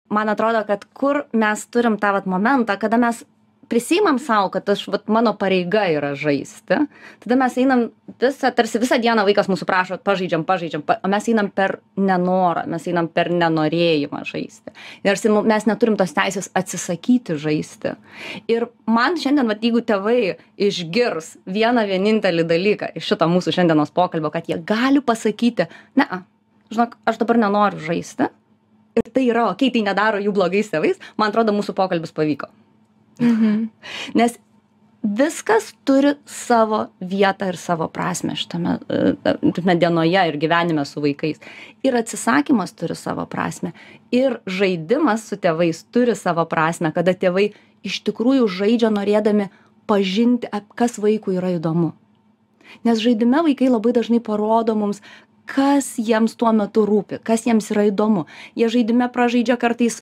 man atrodo, kad kur mes turim tą vat momentą, kada mes prisiimam savo, kad mano pareiga yra žaisti, tada mes einam tarsi visą dieną vaikas mūsų prašo, pažaidžiam, o mes einam per nenorą, mes einam per nenorėjimą žaisti. Ir mes neturim tos teisės atsisakyti žaisti. Ir man šiandien, jeigu tėvai išgirs vieną vienintelį dalyką iš šito mūsų šiandienos pokalbio, kad jie gali pasakyti, ne, žinok, aš dabar nenoriu žaisti, ir tai yra okei, tai nedaro jų blogais tėvais, man atrodo, mūsų pokalbis pavyko. Nes viskas turi savo vietą ir savo prasmę šitame dienoje ir gyvenime su vaikais. Ir atsisakymas turi savo prasmę. Ir žaidimas su tėvais turi savo prasmę, kada tėvai iš tikrųjų žaidžia norėdami pažinti, kas vaikui yra įdomu. Nes žaidime vaikai labai dažnai parodo mums, kas jiems tuo metu rūpi, kas jiems yra įdomu. Jie žaidime pražaidžia kartais